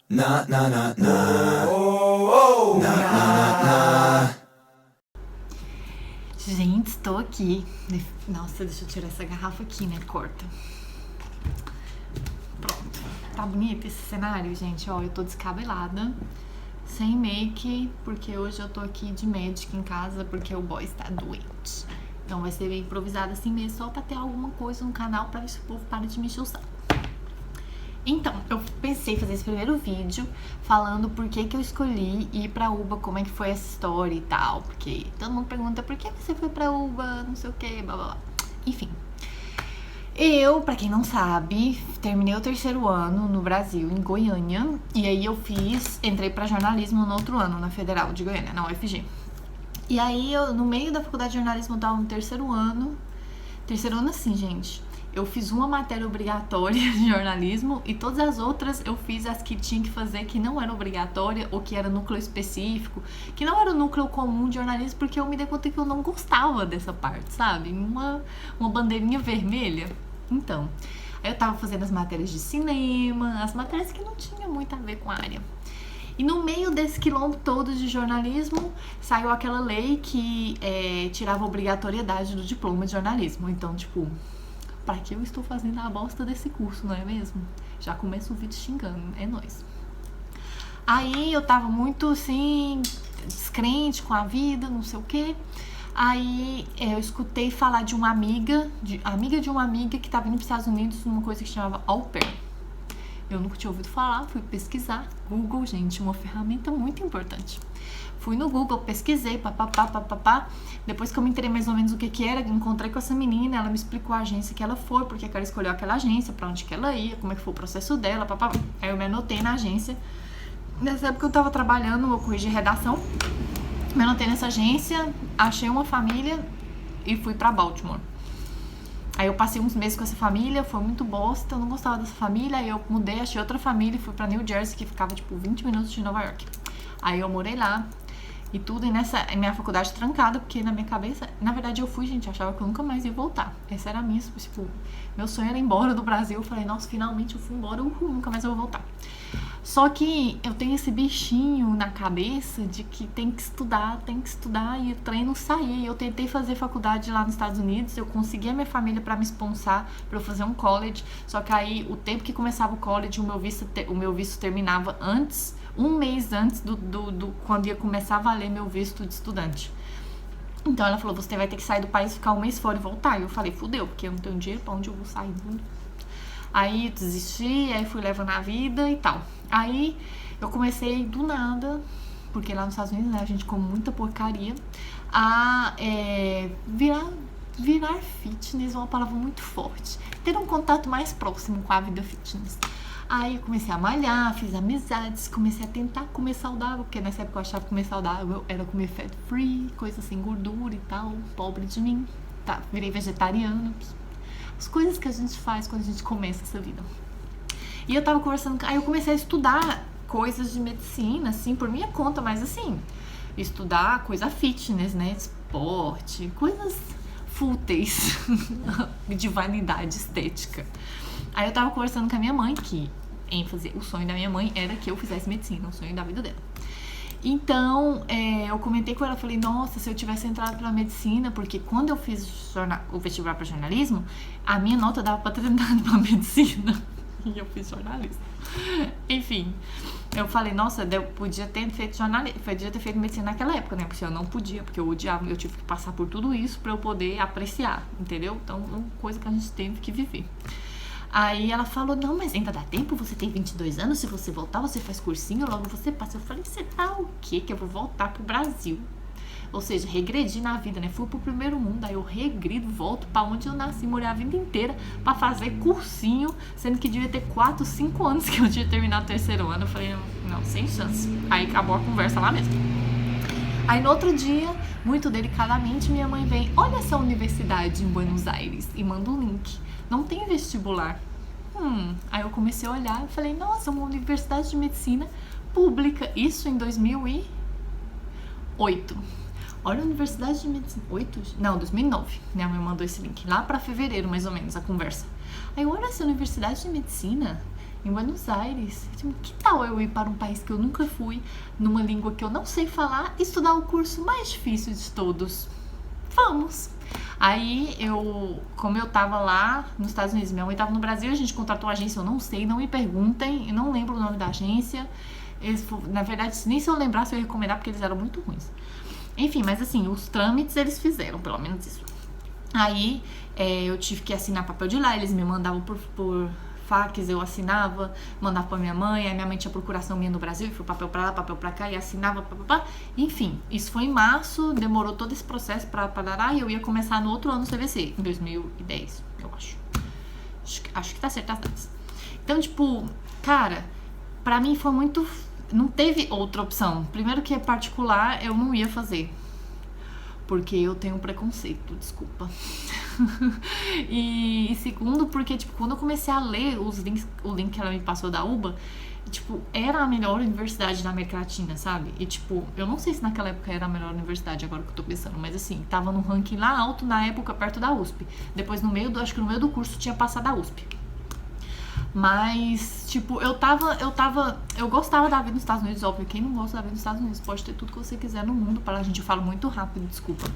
Na na na na. Oh, oh, na na na. Gente, estou aqui. Nossa, deixa eu tirar essa garrafa aqui, né? Corta. Pronto. Tá bonito esse cenário, gente? Ó, eu tô descabelada, sem make, porque hoje eu tô aqui de médica em casa, porque o boy está doente. Então vai ser improvisado assim mesmo, só pra ter alguma coisa no canal pra ver se o povo para de me encher o saco. Então, eu pensei em fazer esse primeiro vídeo falando por que eu escolhi ir pra Uba, como é que foi essa história e tal. Porque todo mundo pergunta por que você foi pra Uba, não sei o que, blá blá blá. Enfim, eu, pra quem não sabe, terminei o terceiro ano no Brasil, em Goiânia. E aí eu entrei pra jornalismo no outro ano, na Federal de Goiânia, na UFG. E aí, no meio da faculdade de jornalismo, eu tava no terceiro ano. Terceiro ano assim, gente. Eu fiz uma matéria obrigatória de jornalismo e todas as outras eu fiz as que tinha que fazer, que não era obrigatória ou que era núcleo específico, que não era o núcleo comum de jornalismo, porque eu me dei conta que eu não gostava dessa parte, sabe? Uma bandeirinha vermelha. Então, aí eu tava fazendo as matérias de cinema, as matérias que não tinham muito a ver com a área. E no meio desse quilombo todo de jornalismo, saiu aquela lei que tirava a obrigatoriedade do diploma de jornalismo. Então, tipo, pra que eu estou fazendo a bosta desse curso, não é mesmo? Já começa o vídeo xingando, é nóis. Aí eu tava muito, assim, descrente com a vida, não sei o quê. Aí eu escutei falar de uma amiga de uma amiga que tava indo pros Estados Unidos numa coisa que chamava Au Pair. Eu nunca tinha ouvido falar, fui pesquisar. Google, gente, uma ferramenta muito importante. Fui no Google, pesquisei, papapá. Depois que eu me entrei mais ou menos o que era, encontrei com essa menina, ela me explicou a agência que ela foi, porque ela escolheu aquela agência, pra onde que ela ia, como é que foi o processo dela, papapá. Aí eu me anotei na agência. Nessa época eu tava trabalhando, eu corrigi redação. Me anotei nessa agência, achei uma família e fui pra Baltimore. Aí eu passei uns meses com essa família, foi muito bosta, eu não gostava dessa família, aí eu mudei, achei outra família e fui pra New Jersey, que ficava tipo 20 minutos de Nova York. Aí eu morei lá e tudo, e nessa minha faculdade trancada, porque na minha cabeça, na verdade eu fui, gente, achava que eu nunca mais ia voltar. Essa era a minha, tipo, meu sonho era ir embora do Brasil, eu falei, nossa, finalmente eu fui embora, nunca mais eu vou voltar. Só que eu tenho esse bichinho na cabeça de que tem que estudar e o trem não saía. Eu tentei fazer faculdade lá nos Estados Unidos, eu consegui a minha família pra me sponsar, pra eu fazer um college, só que aí o tempo que começava o college, o meu visto terminava antes, um mês antes do quando ia começar a valer meu visto de estudante. Então ela falou, você vai ter que sair do país, ficar um mês fora e voltar. E eu falei, fudeu, porque eu não tenho dinheiro, pra onde eu vou sair? Aí desisti, aí fui levando a vida e tal. Aí eu comecei do nada, porque lá nos Estados Unidos, né, a gente come muita porcaria, a virar fitness, uma palavra muito forte. Ter um contato mais próximo com a vida fitness. Aí eu comecei a malhar, fiz amizades, comecei a tentar comer saudável, porque nessa época eu achava que comer saudável era comer fat free, coisa sem gordura e tal, pobre de mim. Tá, virei vegetariana. As coisas que a gente faz quando a gente começa essa vida. E eu tava conversando, aí eu comecei a estudar coisas de medicina, assim, por minha conta, mas assim, estudar coisa fitness, né, esporte, coisas fúteis, de vanidade estética. Aí eu tava conversando com a minha mãe, que o sonho da minha mãe era que eu fizesse medicina, o sonho da vida dela. Então, eu comentei com ela, falei, nossa, se eu tivesse entrado pela medicina, porque quando eu fiz o vestibular para jornalismo, a minha nota dava para ter entrado pela medicina, e eu fiz jornalismo. Enfim, eu falei, nossa, eu podia ter feito jornalismo, podia ter feito medicina naquela época, né, porque eu não podia, porque eu odiava, eu tive que passar por tudo isso para eu poder apreciar, entendeu? Então, é uma coisa que a gente teve que viver. Aí ela falou, não, mas ainda dá tempo, você tem 22 anos, se você voltar, você faz cursinho, logo você passa. Eu falei, você tá o quê? Que eu vou voltar pro Brasil. Ou seja, regredi na vida, né? Fui pro primeiro mundo, aí eu regrido, volto pra onde eu nasci, morei a vida inteira pra fazer cursinho, sendo que devia ter 4, 5 anos que eu tinha terminado o terceiro ano. Eu falei, não, sem chance. Aí acabou a conversa lá mesmo. Aí no outro dia, muito delicadamente, minha mãe vem, olha essa universidade em Buenos Aires, e manda um link. Não tem vestibular. Aí eu comecei a olhar e falei, nossa, uma universidade de medicina pública. Isso em 2008. Olha a universidade de medicina. 2009. Minha mãe mandou esse link. Lá pra fevereiro, mais ou menos, a conversa. Aí olha essa universidade de medicina. em Buenos Aires. Tipo, que tal eu ir para um país que eu nunca fui, numa língua que eu não sei falar, e estudar o curso mais difícil de todos? Vamos! Aí como eu tava lá nos Estados Unidos, minha mãe tava no Brasil, a gente contratou uma agência, eu não sei, não me perguntem, eu não lembro o nome da agência. Na verdade, nem se eu lembrasse eu ia recomendar, porque eles eram muito ruins. Enfim, mas assim, os trâmites eles fizeram, pelo menos isso. Aí eu tive que assinar papel de lá, eles me mandavam por fax, eu assinava, mandava pra minha mãe, aí minha mãe tinha procuração minha no Brasil, e foi papel pra lá, papel pra cá, e assinava, papapá. Enfim, isso foi em março, demorou todo esse processo pra parar, e eu ia começar no outro ano no CVC, em 2010, eu acho. Acho que tá certo as datas. Então, tipo, cara, pra mim foi muito... Não teve outra opção. Primeiro que é particular, eu não ia fazer. Porque eu tenho preconceito, desculpa. E segundo, porque, tipo, quando eu comecei a ler o link que ela me passou da UBA, tipo, era a melhor universidade da América Latina, sabe? E, tipo, eu não sei se naquela época era a melhor universidade, agora que eu tô pensando, mas assim, tava no ranking lá alto na época, perto da USP. Depois, acho que no meio do curso tinha passado a USP. Mas, tipo, eu gostava da vida nos Estados Unidos, óbvio, quem não gosta da vida nos Estados Unidos pode ter tudo que você quiser no mundo, para a gente fala muito rápido, desculpa.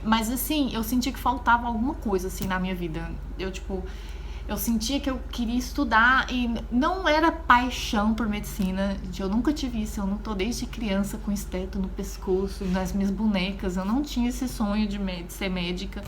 Mas assim, eu sentia que faltava alguma coisa, assim, na minha vida. Eu sentia que eu queria estudar e não era paixão por medicina. Eu nunca tive isso, eu não tô desde criança com esteto no pescoço e nas minhas bonecas. Eu não tinha esse sonho de ser médica.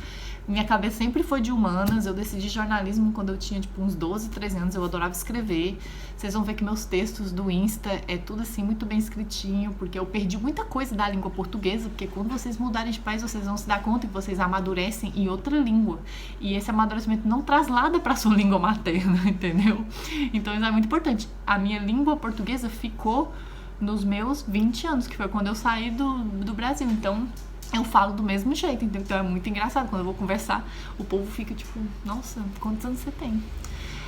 Minha cabeça sempre foi de humanas. Eu decidi jornalismo quando eu tinha, tipo, uns 12, 13 anos. Eu adorava escrever. Vocês vão ver que meus textos do Insta é tudo, assim, muito bem escritinho, porque eu perdi muita coisa da língua portuguesa, porque quando vocês mudarem de país, vocês vão se dar conta que vocês amadurecem em outra língua. E esse amadurecimento não traslada pra sua língua materna, entendeu? Então isso é muito importante. A minha língua portuguesa ficou nos meus 20 anos, que foi quando eu saí do Brasil. Então eu falo do mesmo jeito, entendeu? Então é muito engraçado. Quando eu vou conversar, o povo fica tipo, nossa, quantos anos você tem?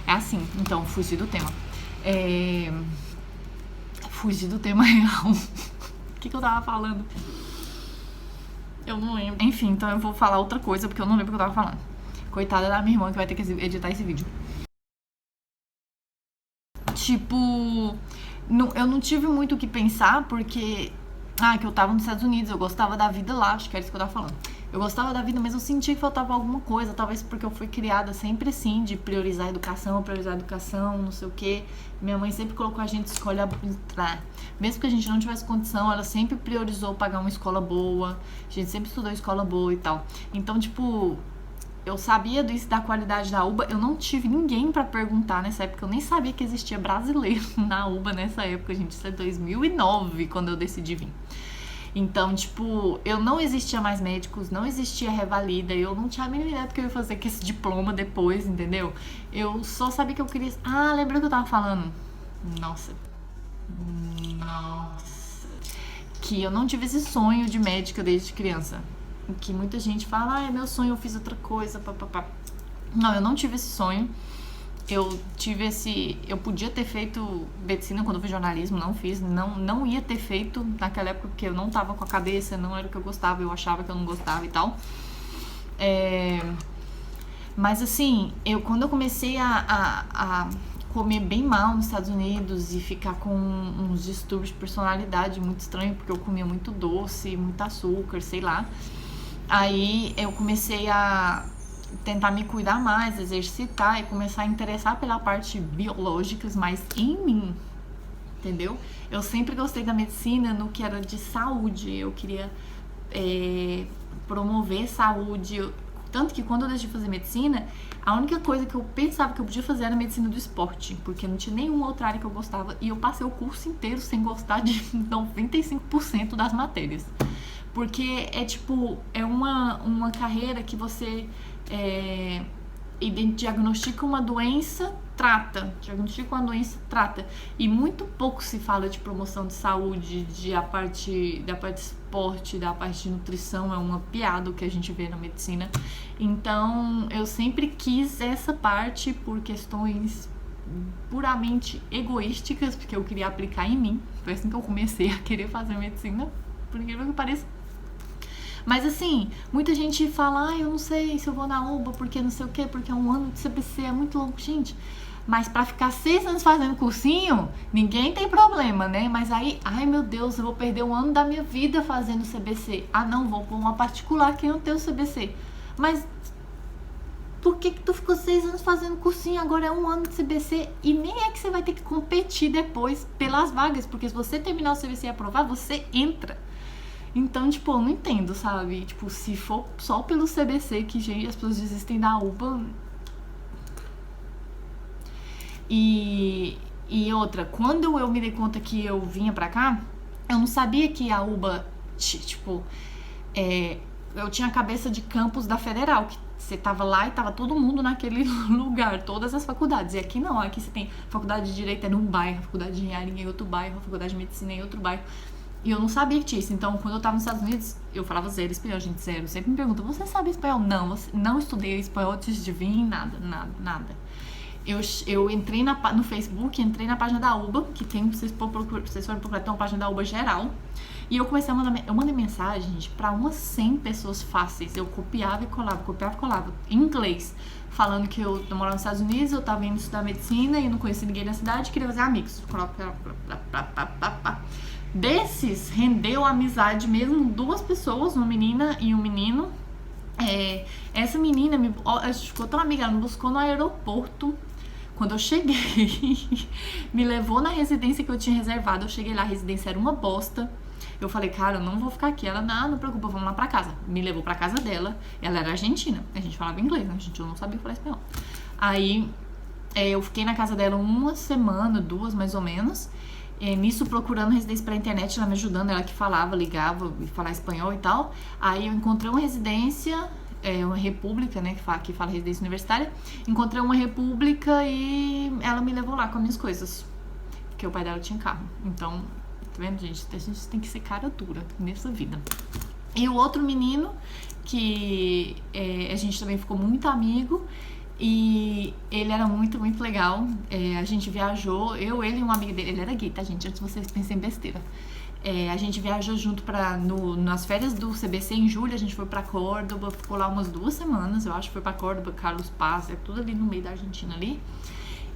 É assim, então, fugi do tema. Fugi do tema real. O que eu tava falando? Eu não lembro. Enfim, então eu vou falar outra coisa, porque eu não lembro o que eu tava falando. Coitada da minha irmã que vai ter que editar esse vídeo. Tipo, eu não tive muito o que pensar, porque... que eu tava nos Estados Unidos, eu gostava da vida lá, acho que era isso que eu tava falando. Eu gostava da vida, mas eu sentia que faltava alguma coisa, talvez porque eu fui criada sempre assim, de priorizar a educação, não sei o quê. Minha mãe sempre colocou a gente escolha, mesmo que a gente não tivesse condição, ela sempre priorizou pagar uma escola boa, a gente sempre estudou em escola boa e tal. Então, tipo, eu sabia disso, da qualidade da UBA, eu não tive ninguém pra perguntar nessa época, eu nem sabia que existia brasileiro na UBA nessa época, gente, isso é 2009, quando eu decidi vir. Então, tipo, eu não existia mais médicos, não existia revalida, eu não tinha a mínima ideia do que eu ia fazer com esse diploma depois, entendeu? Eu só sabia que eu queria... lembrei o que eu tava falando? Nossa. Que eu não tive esse sonho de médica desde criança. Que muita gente fala, é meu sonho, eu fiz outra coisa, papapá. Não, eu não tive esse sonho. Eu podia ter feito medicina quando eu fiz jornalismo, não fiz, não ia ter feito naquela época, porque eu não tava com a cabeça, não era o que eu gostava, eu achava que eu não gostava e tal. Mas assim, quando eu comecei a comer bem mal nos Estados Unidos e ficar com uns distúrbios de personalidade muito estranho, porque eu comia muito doce, muito açúcar, sei lá. Aí eu comecei a tentar me cuidar mais, exercitar e começar a interessar pela parte biológica, mas em mim, entendeu? Eu sempre gostei da medicina no que era de saúde, eu queria promover saúde, tanto que quando eu decidi fazer medicina, a única coisa que eu pensava que eu podia fazer era medicina do esporte, porque não tinha nenhuma outra área que eu gostava, e eu passei o curso inteiro sem gostar de 95% das matérias. Porque é uma carreira que você diagnostica uma doença, trata. E muito pouco se fala de promoção de saúde, da parte de esporte, da parte de nutrição, é uma piada o que a gente vê na medicina. Então, eu sempre quis essa parte por questões puramente egoísticas, porque eu queria aplicar em mim. Foi assim que eu comecei a querer fazer medicina, por incrível que pareça. Mas assim, muita gente fala, eu não sei se eu vou na UBA, porque não sei o quê, porque é um ano de CBC, é muito longo. Gente, Mas pra ficar 6 anos fazendo cursinho, ninguém tem problema, né? Mas aí, ai meu Deus, eu vou perder um ano da minha vida fazendo CBC. Ah não, vou pôr uma particular que não tem o CBC. Mas por que tu ficou 6 anos fazendo cursinho, agora é 1 ano de CBC? E nem é que você vai ter que competir depois pelas vagas, porque se você terminar o CBC e aprovar, você entra. Então, tipo, eu não entendo, sabe? Tipo, se for só pelo CBC que, gente, as pessoas desistem da UBA. E outra, quando eu me dei conta que eu vinha pra cá, eu não sabia que a UBA, tipo, eu tinha a cabeça de campus da Federal, que você tava lá e tava todo mundo naquele lugar, todas as faculdades. E aqui não, aqui você tem faculdade de Direito num bairro, a faculdade de Engenharia em outro bairro, a faculdade de Medicina em outro bairro. E eu não sabia que tinha isso. Então, quando eu tava nos Estados Unidos, eu falava zero espanhol, gente, zero. Sempre me perguntam, você sabe espanhol? Não, não estudei espanhol antes de vir, nada. Eu entrei no Facebook, entrei na página da UBA, que tem, vocês forem procurar, tem uma página da UBA geral. E eu comecei a eu mandei mensagem, gente, pra umas 100 pessoas fáceis. Eu copiava e colava, em inglês. Falando que eu morava nos Estados Unidos, eu tava indo estudar medicina e não conhecia ninguém na cidade, queria fazer amigos. Desses, rendeu amizade mesmo, 2 pessoas, uma menina e um menino. Essa menina, a gente ficou tão amiga, ela me buscou no aeroporto. Quando eu cheguei, me levou na residência que eu tinha reservado. Eu cheguei lá, a residência era uma bosta. Eu falei, cara, eu não vou ficar aqui. Ela, não preocupa, vamos lá pra casa. Me levou pra casa dela. Ela era argentina, a gente falava inglês, né? Eu não sabia falar espanhol. Aí, eu fiquei na casa dela 1 semana, 2 mais ou menos. Nisso, procurando residência pela internet, ela me ajudando, ela que falava, ligava e falava espanhol e tal. Aí eu encontrei uma residência, uma república, né, que fala residência universitária. Encontrei uma república e ela me levou lá com as minhas coisas, porque o pai dela tinha carro. Então, tá vendo, gente? A gente tem que ser cara dura nessa vida. E o outro menino, que a gente também ficou muito amigo, e ele era muito, muito legal. A gente viajou, ele e um amigo dele, ele era gay, tá, gente? Antes vocês pensem em besteira. A gente viajou junto nas férias do CBC em julho, a gente foi pra Córdoba, ficou lá umas 2 semanas, eu acho, foi pra Córdoba, Carlos Paz, tudo ali no meio da Argentina ali.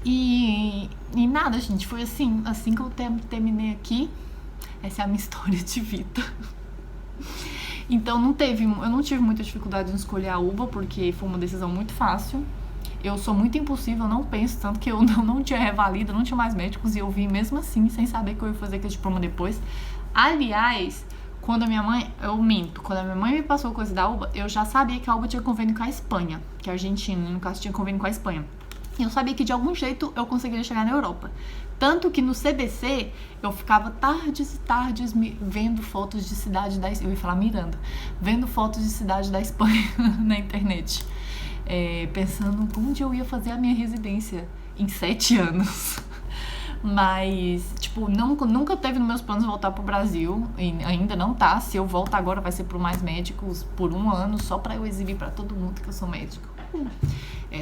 E nada, gente, foi assim que eu terminei aqui. Essa é a minha história de vida. Então eu não tive muita dificuldade em escolher a UBA, porque foi uma decisão muito fácil. Eu sou muito impulsiva, eu não penso, tanto que eu não tinha revalida, não tinha mais médicos, e eu vim mesmo assim, sem saber que eu ia fazer aquele diploma depois. Aliás, quando a minha mãe me passou coisa da UBA, eu já sabia que a UBA tinha convênio com a Espanha, que a Argentina, no caso, tinha convênio com a Espanha. E eu sabia que de algum jeito eu conseguiria chegar na Europa. Tanto que no CBC eu ficava tardes e tardes vendo fotos de cidade da Espanha. Eu ia falar Miranda. Vendo fotos de cidade da Espanha na internet. Pensando onde eu ia fazer a minha residência em 7 anos. Mas, tipo, nunca teve nos meus planos voltar pro Brasil. E ainda não tá. Se eu voltar agora vai ser pro Mais Médicos por 1 ano, só pra eu exibir pra todo mundo que eu sou médico.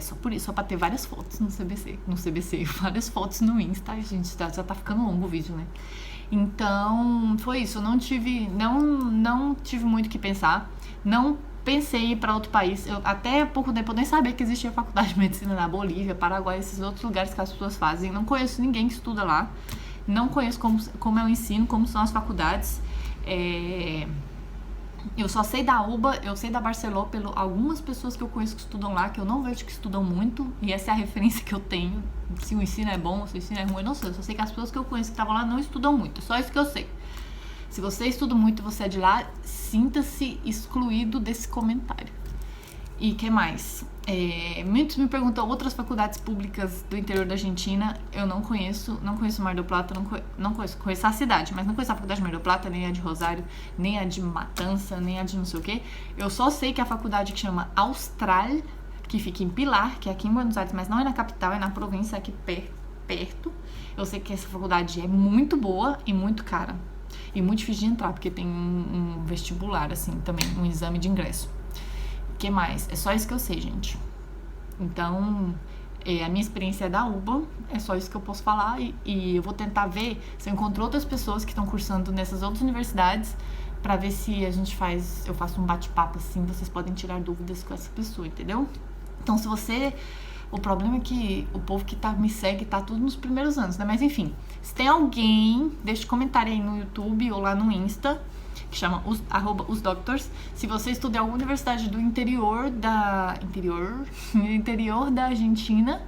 Só por isso, só pra ter várias fotos no CBC, várias fotos no Insta, gente, já tá ficando longo o vídeo, né? Então, foi isso, eu não tive muito o que pensar, não pensei em ir pra outro país, até pouco tempo eu nem sabia que existia faculdade de medicina na Bolívia, Paraguai, esses outros lugares que as pessoas fazem, não conheço ninguém que estuda lá, não conheço como é o ensino, como são as faculdades, eu só sei da UBA, eu sei da Barceló algumas pessoas que eu conheço que estudam lá, que eu não vejo que estudam muito, e essa é a referência que eu tenho. Se o ensino é bom, se o ensino é ruim, eu não sei. Eu só sei que as pessoas que eu conheço que estavam lá não estudam muito, só isso que eu sei. Se você estuda muito e você é de lá, sinta-se excluído desse comentário. E o que mais? Muitos me perguntam outras faculdades públicas do interior da Argentina. Eu não conheço Mar del Plata, conheço a cidade, mas não conheço a faculdade de Mar del Plata, nem a de Rosário, nem a de Matança, nem a de não sei o que. Eu só sei que a faculdade que chama Austral, que fica em Pilar, que é aqui em Buenos Aires, mas não é na capital, é na província aqui perto. Eu sei que essa faculdade é muito boa e muito cara. E muito difícil de entrar, porque tem um vestibular, assim, também, um exame de ingresso. O que mais? É só isso que eu sei, gente. Então, a minha experiência é da UBA, é só isso que eu posso falar. E eu vou tentar ver se eu encontro outras pessoas que estão cursando nessas outras universidades, pra ver se eu faço um bate-papo assim, vocês podem tirar dúvidas com essa pessoa, entendeu? Então, se você O problema é que o povo que me segue tá tudo nos primeiros anos, né? Mas enfim, se tem alguém, deixa um comentário aí no YouTube ou lá no Insta, que chama @osdoctors. Se você estuda em alguma universidade do interior da Argentina,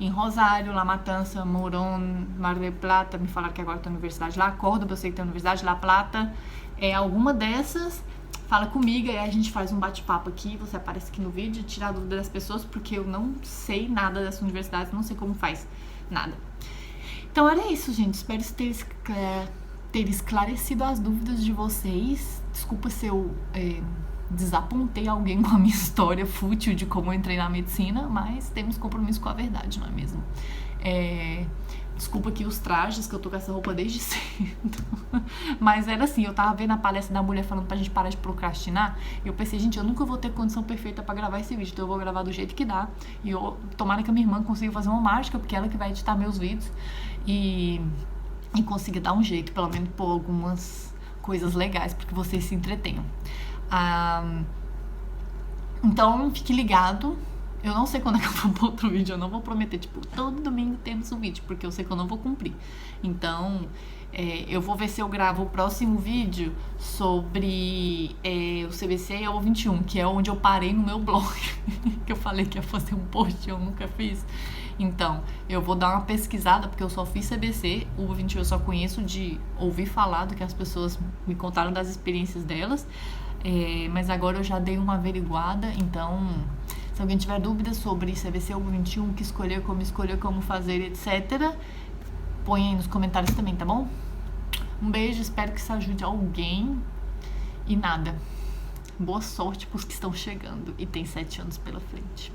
em Rosário, La Matanza, Morón, Mar del Plata, me falaram que agora tem universidade lá, Córdoba, eu sei que tem universidade, La Plata, alguma dessas, fala comigo, aí a gente faz um bate-papo aqui, você aparece aqui no vídeo, tirar a dúvida das pessoas, porque eu não sei nada dessa universidade, não sei como faz nada. Então era isso, gente, espero ter esclarecido as dúvidas de vocês. Desculpa se eu desapontei alguém com a minha história fútil de como eu entrei na medicina, mas temos compromisso com a verdade, não é mesmo? Desculpa aqui os trajes, que eu tô com essa roupa desde cedo. Mas era assim, eu tava vendo a palestra da mulher falando pra gente parar de procrastinar, e eu pensei, gente, eu nunca vou ter condição perfeita pra gravar esse vídeo, então eu vou gravar do jeito que dá. E tomara que a minha irmã consiga fazer uma mágica, porque ela que vai editar meus vídeos, e consiga dar um jeito, pelo menos pôr algumas coisas legais, para que vocês se entretenham. Então, fique ligado. Eu não sei quando é que eu vou pôr outro vídeo, eu não vou prometer, tipo, todo domingo temos um vídeo, porque eu sei que eu não vou cumprir. Então, eu vou ver se eu gravo o próximo vídeo sobre o CBC ou 21, que é onde eu parei no meu blog, que eu falei que ia fazer um post e eu nunca fiz. Então, eu vou dar uma pesquisada, porque eu só fiz CBC, o 21 eu só conheço de ouvir falar do que as pessoas me contaram das experiências delas, mas agora eu já dei uma averiguada, então... Se alguém tiver dúvidas sobre CBC ou 21, o que escolher, como fazer, etc., põe aí nos comentários também, tá bom? Um beijo, espero que isso ajude alguém. E nada, boa sorte pros que estão chegando e tem 7 anos pela frente.